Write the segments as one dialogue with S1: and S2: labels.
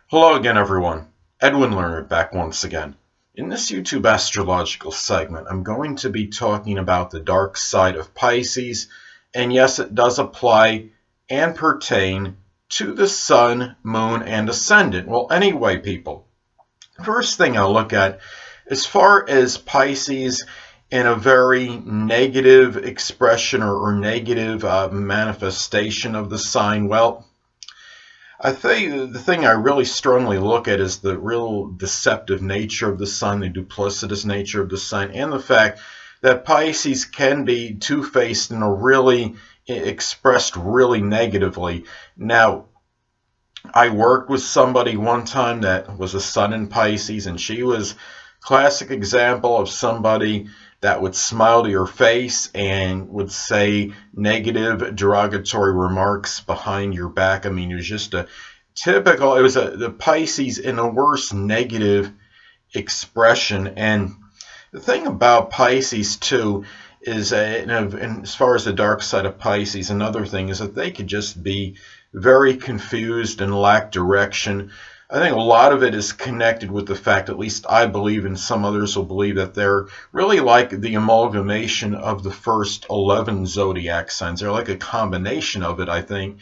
S1: Hello again, everyone. Edwin Learnard back once again. In this YouTube astrological segment, I'm going to be talking about the dark side of Pisces, and yes, it does apply and pertain to the Sun, Moon, and Ascendant. Well, anyway, people, first thing I'll look at, as far as Pisces in a very negative expression or negative manifestation of the sign, well, I think the thing I really strongly look at is the real deceptive nature of the sun, the duplicitous nature of the sun, and the fact that Pisces can be two-faced and really expressed really negatively. Now, I worked with somebody one time that was a sun in Pisces, and she was classic example of somebody that would smile to your face and would say negative derogatory remarks behind your back. I mean, it was just a typical, it was the Pisces in a worse negative expression. And the thing about Pisces too is, and as far as the dark side of Pisces, another thing is that they could just be very confused and lack direction. I think a lot of it is connected with the fact, at least I believe, and some others will believe, that they're really like the amalgamation of the first 11 zodiac signs. They're like a combination of it, I think.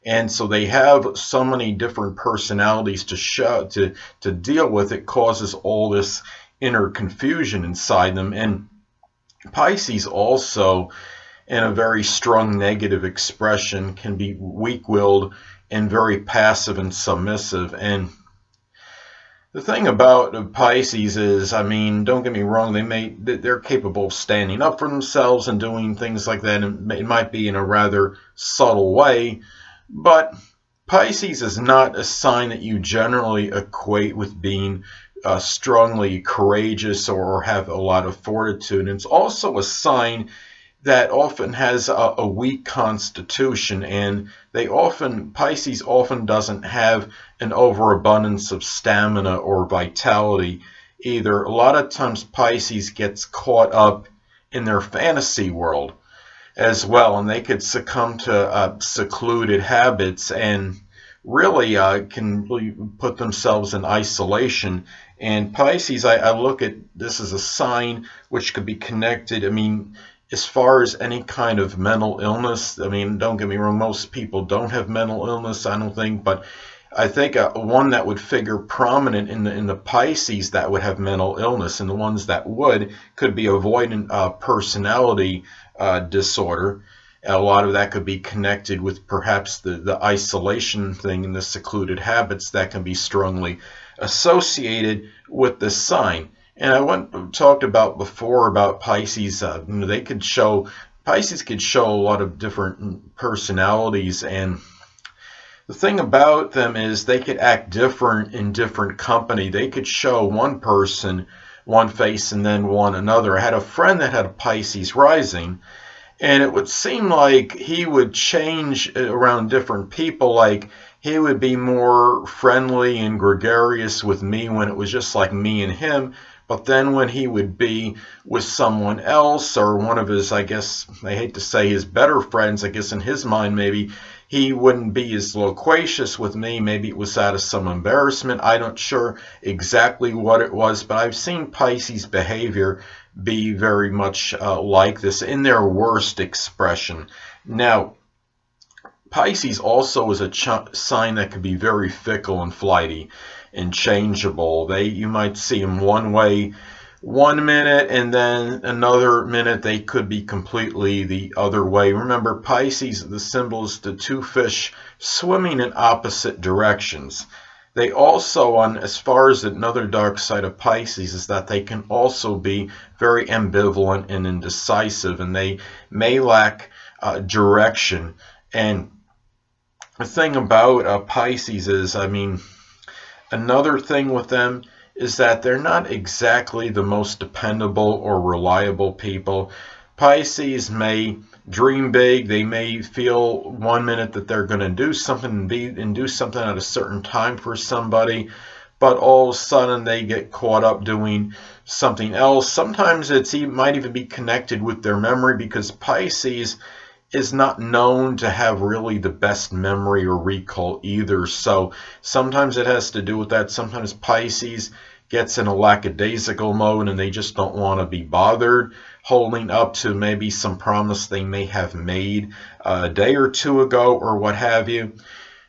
S1: And so they have so many different personalities to deal with. It causes all this inner confusion inside them. And Pisces also, in a very strong negative expression, can be weak-willed and very passive and submissive. And the thing about Pisces is, I mean, don't get me wrong, they're capable of standing up for themselves and doing things like that, and it might be in a rather subtle way, but Pisces is not a sign that you generally equate with being strongly courageous or have a lot of fortitude. And it's also a sign that often has a weak constitution, and Pisces often doesn't have an overabundance of stamina or vitality either. A lot of times Pisces gets caught up in their fantasy world as well, and they could succumb to secluded habits and really can really put themselves in isolation. And Pisces, I look at this as a sign which could be connected. I mean, as far as any kind of mental illness, I mean, don't get me wrong, most people don't have mental illness, I don't think, but I think one that would figure prominent in the Pisces that would have mental illness, and the ones that could be avoidant personality disorder. A lot of that could be connected with perhaps the isolation thing and the secluded habits that can be strongly associated with the sign. And talked about before about Pisces. Pisces could show a lot of different personalities, and the thing about them is they could act different in different company. They could show one person one face and then one another. I had a friend that had a Pisces rising, and it would seem like he would change around different people. Like he would be more friendly and gregarious with me when it was just like me and him. But then when he would be with someone else or one of his, I guess, I hate to say his better friends, I guess in his mind maybe, he wouldn't be as loquacious with me. Maybe it was out of some embarrassment. I'm not sure exactly what it was, but I've seen Pisces behavior be very much like this in their worst expression. Now, Pisces also is a sign that can be very fickle and flighty and changeable. You might see them one way one minute, and then another minute they could be completely the other way. Remember, Pisces, the symbol is the two fish swimming in opposite directions. They also, as far as another dark side of Pisces, is that they can also be very ambivalent and indecisive, and they may lack direction. And the thing about Pisces is, I mean, another thing with them is that they're not exactly the most dependable or reliable people. Pisces may dream big. They may feel one minute that they're going to do something and do something at a certain time for somebody, but all of a sudden they get caught up doing something else. Sometimes might even be connected with their memory, because Pisces is not known to have really the best memory or recall either. So sometimes it has to do with that. Sometimes Pisces gets in a lackadaisical mode and they just don't want to be bothered holding up to maybe some promise they may have made a day or two ago or what have you.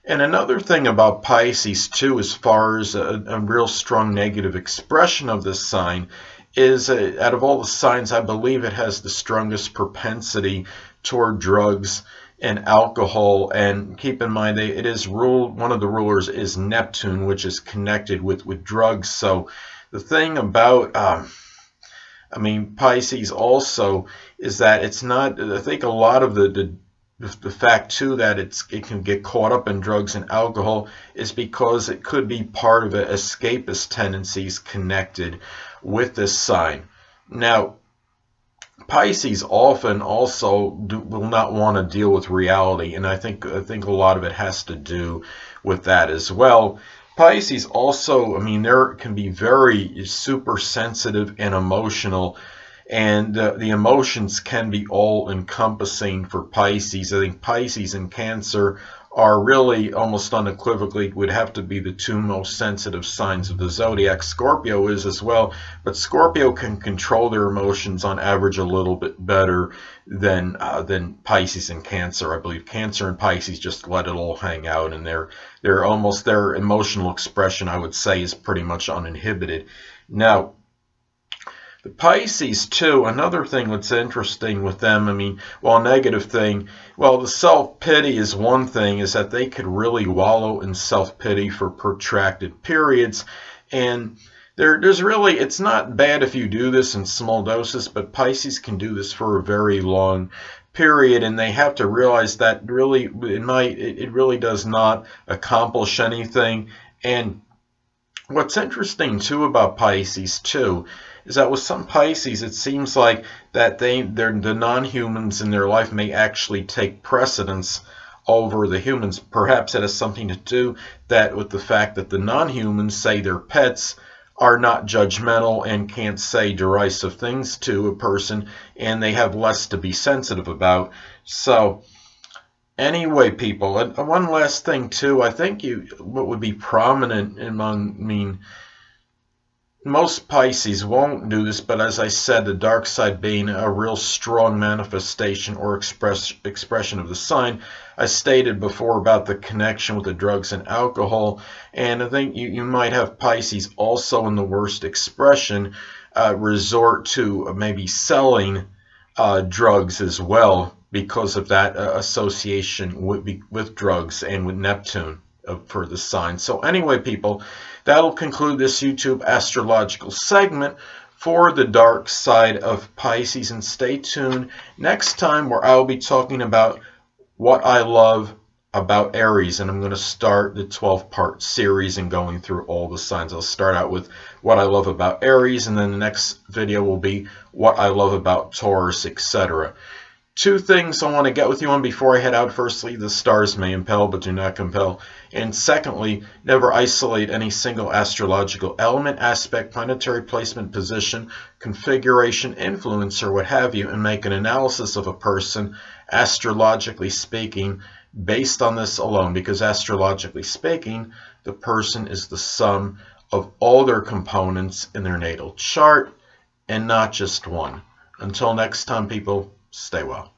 S1: And another thing about Pisces too, as far as a real strong negative expression of this sign, is out of all the signs, I believe it has the strongest propensity toward drugs and alcohol. And keep in mind, it is ruled, one of the rulers is Neptune, which is connected with drugs. So the thing about Pisces also is that it's not, I think a lot of the fact too that it can get caught up in drugs and alcohol is because it could be part of escapist tendencies connected with this sign. Now, Pisces often also will not want to deal with reality, and I think a lot of it has to do with that as well. Pisces also, there can be very super sensitive and emotional, and the emotions can be all encompassing for Pisces. I think Pisces and Cancer are really almost unequivocally would have to be the two most sensitive signs of the zodiac. Scorpio is as well, but Scorpio can control their emotions on average a little bit better than Pisces and Cancer. I believe Cancer and Pisces just let it all hang out, and their emotional expression, I would say, is pretty much uninhibited. Now, the Pisces, too, another thing that's interesting with them, a negative thing, the self-pity is one thing, is that they could really wallow in self-pity for protracted periods. And there's really, it's not bad if you do this in small doses, but Pisces can do this for a very long period, and they have to realize that really, it really does not accomplish anything. And what's interesting, too, about Pisces, too, is that with some Pisces, it seems like that the non-humans in their life may actually take precedence over the humans. Perhaps it has something to do with the fact that the non-humans, say their pets, are not judgmental and can't say derisive things to a person, and they have less to be sensitive about. So anyway, people, and one last thing too, I think what would be prominent among, most Pisces won't do this, but as I said, the dark side being a real strong manifestation or expression of the sign. I stated before about the connection with the drugs and alcohol, and I think you might have Pisces also in the worst expression resort to maybe selling drugs as well because of that association with drugs and with Neptune for the sign. So anyway, people, that'll conclude this YouTube astrological segment for the dark side of Pisces. And stay tuned next time, where I'll be talking about what I love about Aries. And I'm going to start the 12-part series and going through all the signs. I'll start out with what I love about Aries, and then the next video will be what I love about Taurus, etc. Two things I want to get with you on before I head out. Firstly, the stars may impel but do not compel. And secondly, never isolate any single astrological element, aspect, planetary placement, position, configuration, influence, or what have you, and make an analysis of a person, astrologically speaking, based on this alone. Because astrologically speaking, the person is the sum of all their components in their natal chart, and not just one. Until next time, people, stay well.